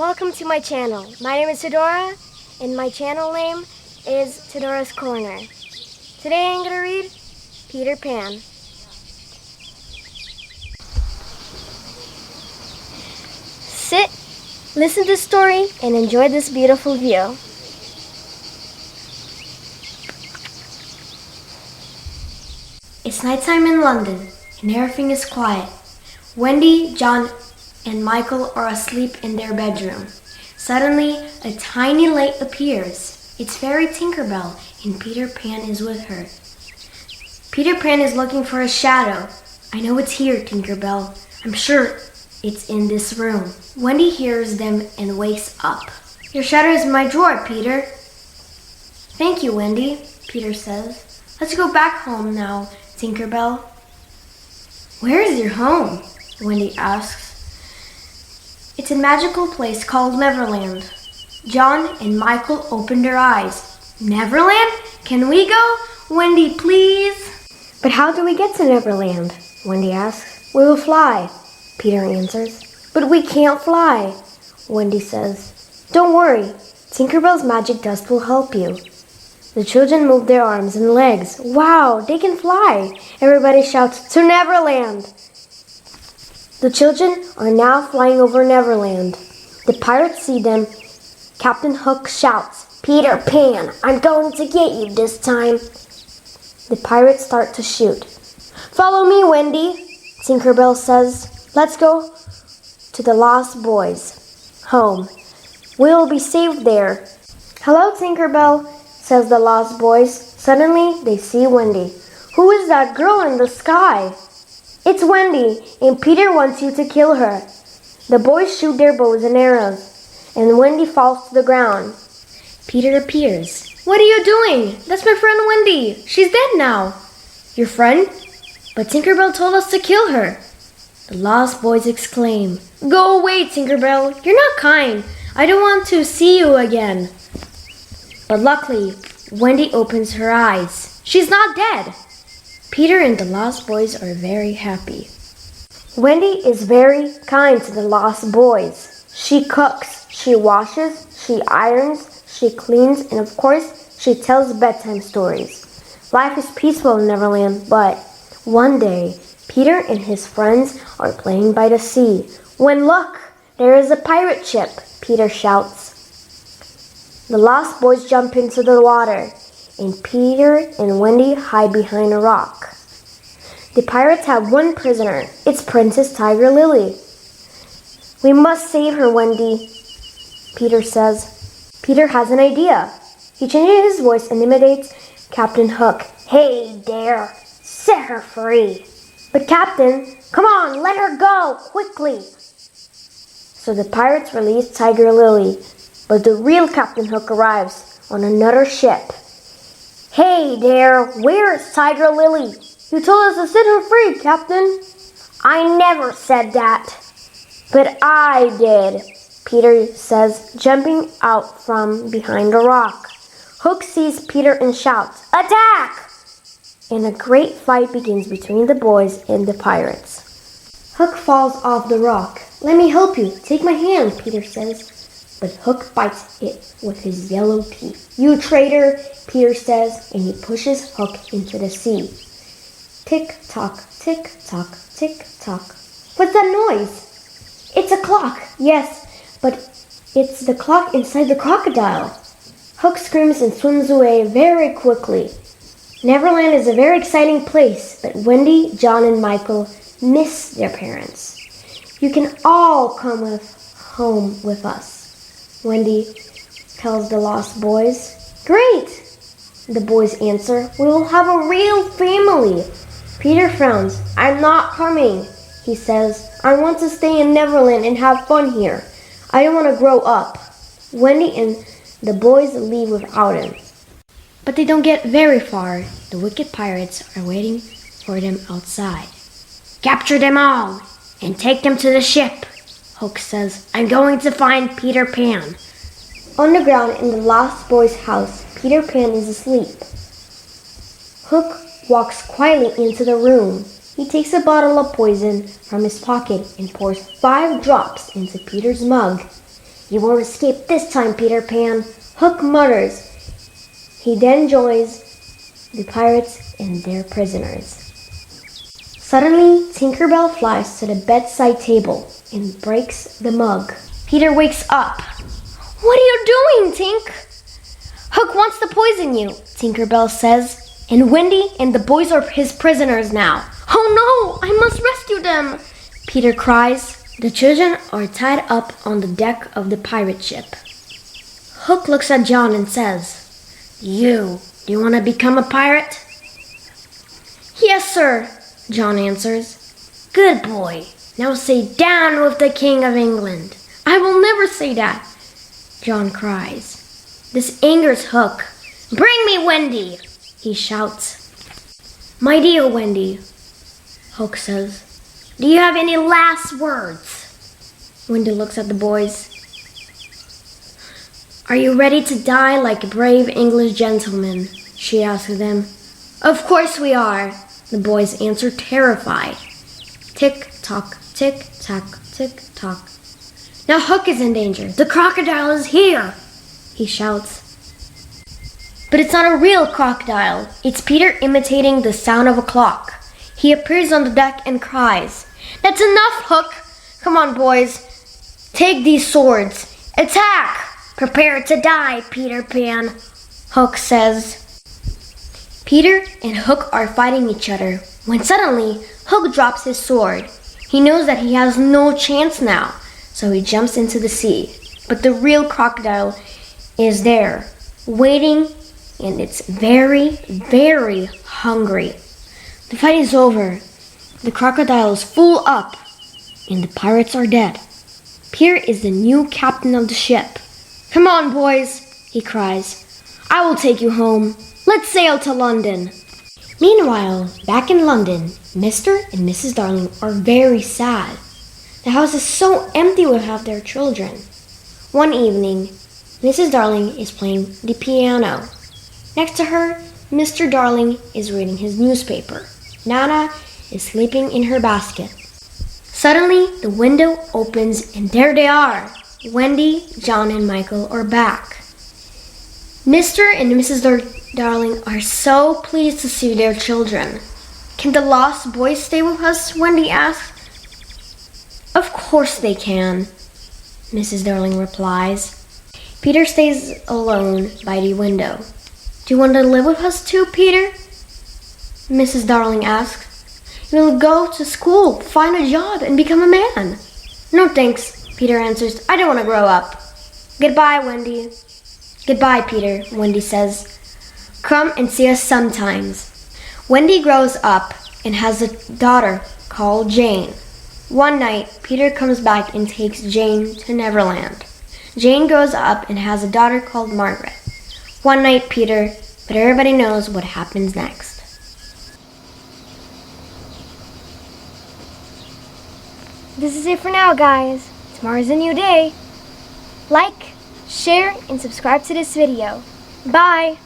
Welcome to my channel. My name is Tedora, and my channel name is Tedora's Corner. Today I'm going to read Peter Pan. Sit, listen to the story, and enjoy this beautiful view. It's nighttime in London, and everything is quiet. Wendy, John, and Michael are asleep in their bedroom. Suddenly, a tiny light appears. It's Fairy Tinkerbell, and Peter Pan is with her. Peter Pan is looking for a shadow. I know it's here, Tinkerbell. I'm sure it's in this room. Wendy hears them and wakes up. Your shadow is in my drawer, Peter. Thank you, Wendy, Peter says. Let's go back home now, Tinkerbell. Where is your home? Wendy asks. It's a magical place called Neverland. John and Michael open their eyes. Neverland? Can we go? Wendy, please. But how do we get to Neverland? Wendy asks. We will fly, Peter answers. But we can't fly, Wendy says. Don't worry, Tinkerbell's magic dust will help you. The children move their arms and legs. Wow, they can fly! Everybody shouts, to Neverland! The children are now flying over Neverland. The pirates see them. Captain Hook shouts, Peter Pan, I'm going to get you this time. The pirates start to shoot. Follow me, Wendy, Tinkerbell says. Let's go to the Lost Boys' home. We'll be safe there. Hello, Tinkerbell, says the Lost Boys. Suddenly, they see Wendy. Who is that girl in the sky? It's Wendy, and Peter wants you to kill her. The boys shoot their bows and arrows, and Wendy falls to the ground. Peter appears. What are you doing? That's my friend Wendy. She's dead now. Your friend? But Tinkerbell told us to kill her. The Lost Boys exclaim. Go away, Tinkerbell. You're not kind. I don't want to see you again. But luckily, Wendy opens her eyes. She's not dead. Peter and the Lost Boys are very happy. Wendy is very kind to the Lost Boys. She cooks, she washes, she irons, she cleans, and of course, she tells bedtime stories. Life is peaceful in Neverland, but one day, Peter and his friends are playing by the sea. When look, there is a pirate ship, Peter shouts. The Lost Boys jump into the water, and Peter and Wendy hide behind a rock. The pirates have one prisoner. It's Princess Tiger Lily. We must save her, Wendy, Peter says. Peter has an idea. He changes his voice and imitates Captain Hook. Hey there, set her free. But Captain, come on, let her go, quickly. So the pirates release Tiger Lily, but the real Captain Hook arrives on another ship. Hey there, where's Tiger Lily? You told us to set her free, Captain. I never said that. But I did, Peter says, jumping out from behind a rock. Hook sees Peter and shouts, Attack! And a great fight begins between the boys and the pirates. Hook falls off the rock. Let me help you. Take my hand, Peter says. But Hook bites it with his yellow teeth. You traitor, Peter says, and he pushes Hook into the sea. Tick-tock, tick-tock, tick-tock. What's that noise? It's a clock. Yes, but it's the clock inside the crocodile. Hook screams and swims away very quickly. Neverland is a very exciting place, but Wendy, John, and Michael miss their parents. You can all come home with us, Wendy tells the Lost Boys. Great, the boys answer. We will have a real family. Peter frowns. I'm not coming, he says. I want to stay in Neverland and have fun here. I don't want to grow up. Wendy and the boys leave without him. But they don't get very far. The wicked pirates are waiting for them outside. Capture them all and take them to the ship, Hook says. I'm going to find Peter Pan. On the ground in the Lost Boys' house, Peter Pan is asleep. Hook walks quietly into the room. He takes a bottle of poison from his pocket and pours 5 drops into Peter's mug. "You won't escape this time, Peter Pan," Hook mutters. He then joins the pirates and their prisoners. Suddenly, Tinkerbell flies to the bedside table and breaks the mug. Peter wakes up. "What are you doing, Tink?" "Hook wants to poison you," Tinkerbell says. "And Wendy and the boys are his prisoners now." "Oh no, I must rescue them," Peter cries. The children are tied up on the deck of the pirate ship. Hook looks at John and says, do you want to become a pirate?" "Yes, sir," John answers. "Good boy. Now say, 'Down with the King of England.'" "I will never say that," John cries. This angers Hook. "Bring me Wendy," he shouts. "My dear Wendy," Hook says, "do you have any last words?" Wendy looks at the boys. "Are you ready to die like brave English gentlemen?" she asks them. "Of course we are," the boys answer, terrified. Tick-tock, tick-tock, tick-tock. Now Hook is in danger. "The crocodile is here," he shouts. But it's not a real crocodile. It's Peter imitating the sound of a clock. He appears on the deck and cries, "That's enough, Hook! Come on, boys. Take these swords. Attack! Prepare to die, Peter Pan," Hook says. Peter and Hook are fighting each other when suddenly Hook drops his sword. He knows that he has no chance now, so he jumps into the sea. But the real crocodile is there, waiting, and it's very, very hungry. The fight is over. The crocodile is full up, and the pirates are dead. Peter is the new captain of the ship. "Come on, boys," he cries. "I will take you home. Let's sail to London." Meanwhile, back in London, Mr. and Mrs. Darling are very sad. The house is so empty without their children. One evening, Mrs. Darling is playing the piano. Next to her, Mr. Darling is reading his newspaper. Nana is sleeping in her basket. Suddenly, the window opens and there they are. Wendy, John, and Michael are back. Mr. and Mrs. Darling are so pleased to see their children. "Can the lost boys stay with us?" Wendy asked. "Of course they can," Mrs. Darling replies. Peter stays alone by the window. "Do you want to live with us too, Peter?" Mrs. Darling asks. "You'll go to school, find a job, and become a man." "No thanks," Peter answers. "I don't want to grow up." "Goodbye, Wendy." "Goodbye, Peter," Wendy says. "Come and see us sometimes." Wendy grows up and has a daughter called Jane. One night, Peter comes back and takes Jane to Neverland. Jane grows up and has a daughter called Margaret. One night, Peter, but everybody knows what happens next. This is it for now, guys. Tomorrow's a new day. Like, share, and subscribe to this video. Bye!